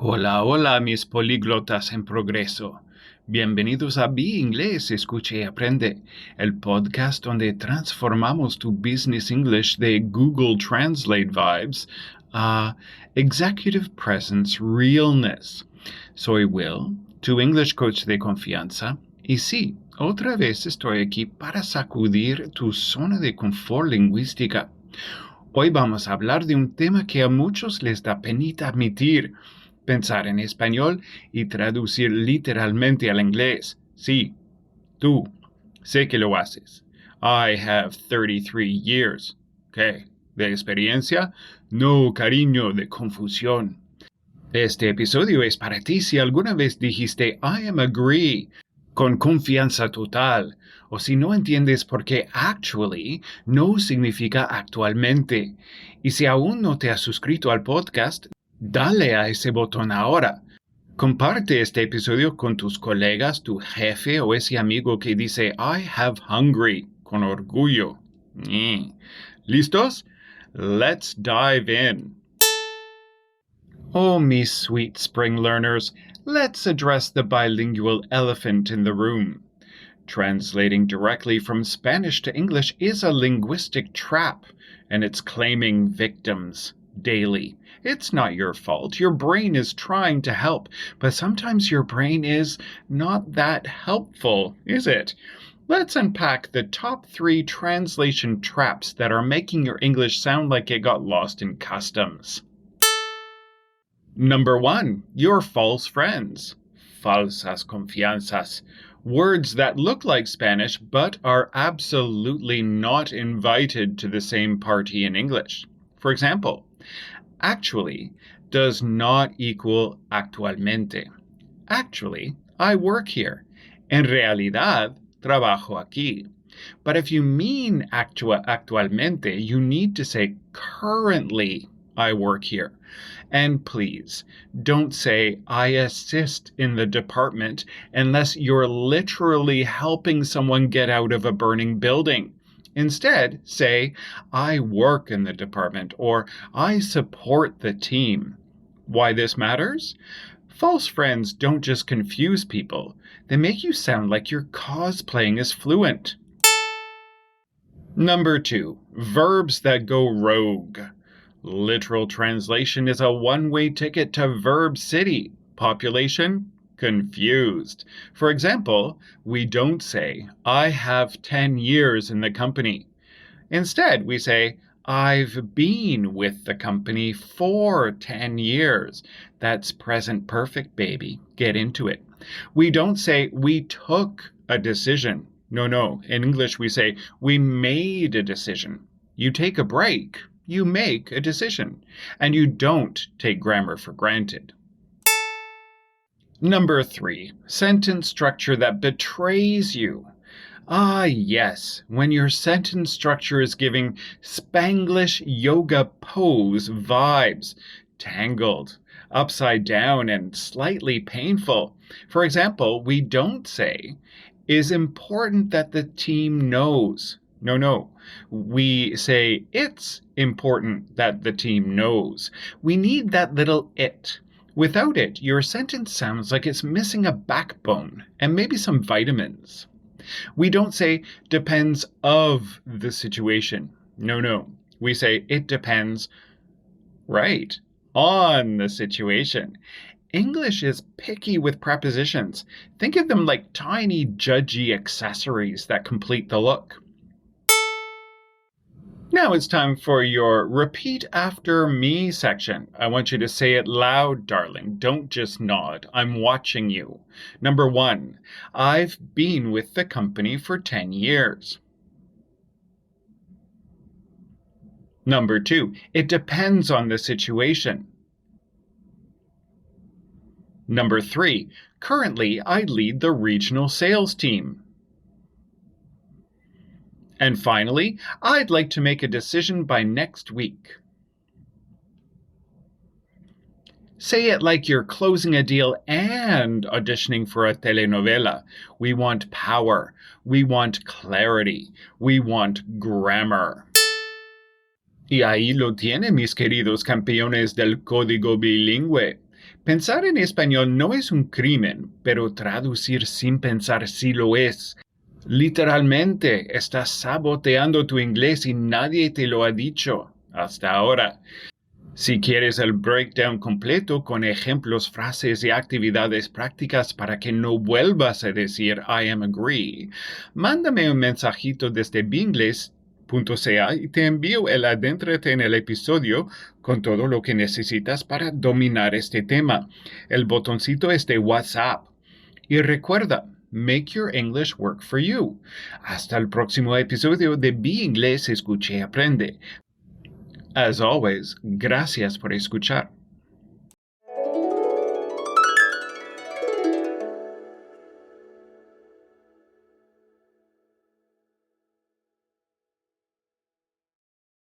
Hola, hola, mis políglotas en progreso. Bienvenidos a BE Inglés, Escucha y Aprende, el podcast donde transformamos tu business English de Google Translate vibes a executive presence realness. Soy Will, tu English coach de confianza, y sí, otra vez estoy aquí para sacudir tu zona de confort lingüística. Hoy vamos a hablar de un tema que a muchos les da penita admitir: pensar en español y traducir literalmente al inglés. Sí, tú. Sé que lo haces. I have 33 years. ¿Qué? ¿De experiencia? No, cariño, de confusión. Este episodio es para ti si alguna vez dijiste I am agree con confianza total, o si no entiendes por qué actually no significa actualmente. Y si aún no te has suscrito al podcast, dale a ese botón ahora. Comparte este episodio con tus colegas, tu jefe o ese amigo que dice I have hungry con orgullo. ¿Listos? Let's dive in. Oh, me sweet spring learners, let's address the bilingual elephant in the room. Translating directly from Spanish to English is a linguistic trap, and it's claiming victims daily. It's not your fault. Your brain is trying to help, but sometimes your brain is not that helpful, is it? Let's unpack the top 3 translation traps that are making your English sound like it got lost in customs. Number 1, your false friends. Falsas confianzas. Words that look like Spanish but are absolutely not invited to the same party in English. For example, actually does not equal actualmente. Actually, I work here. En realidad, trabajo aquí. But if you mean actualmente, you need to say currently I work here. And please, don't say I assist in the department unless you're literally helping someone get out of a burning building. Instead, say, I work in the department, or I support the team. Why this matters? False friends don't just confuse people. They make you sound like you're cosplaying as fluent. Number 2, verbs that go rogue. Literal translation is a one-way ticket to Verb City. Population? Confused. For example, we don't say, I have 10 years in the company. Instead, we say, I've been with the company for 10 years. That's present perfect, baby. Get into it. We don't say, we took a decision. No. In English, we say, we made a decision. You take a break. You make a decision, and you don't take grammar for granted. Number 3, sentence structure that betrays you. Ah, yes, when your sentence structure is giving Spanglish yoga pose vibes, tangled, upside down, and slightly painful. For example, we don't say, is important that the team knows. No. We say, it's important that the team knows. We need that little it. Without it, your sentence sounds like it's missing a backbone and maybe some vitamins. We don't say, depends of the situation. No. We say, it depends, right, on the situation. English is picky with prepositions. Think of them like tiny judgy accessories that complete the look. Now it's time for your repeat after me section. I want you to say it loud, darling. Don't just nod. I'm watching you. Number 1, I've been with the company for 10 years. Number 2, it depends on the situation. Number 3, currently I lead the regional sales team. And finally, I'd like to make a decision by next week. Say it like you're closing a deal and auditioning for a telenovela. We want power. We want clarity. We want grammar. Y ahí lo tienen, mis queridos campeones del código bilingüe. Pensar en español no es un crimen, pero traducir sin pensar sí lo es. Literalmente, estás saboteando tu inglés y nadie te lo ha dicho hasta ahora. Si quieres el breakdown completo con ejemplos, frases y actividades prácticas para que no vuelvas a decir I am agree, mándame un mensajito desde beinglés.ca y te envío el adéntrate en el episodio con todo lo que necesitas para dominar este tema. El botoncito es de WhatsApp. Y recuerda, make your English work for you. Hasta el próximo episodio de BE Inglés, Escucha y Aprende. As always, gracias por escuchar.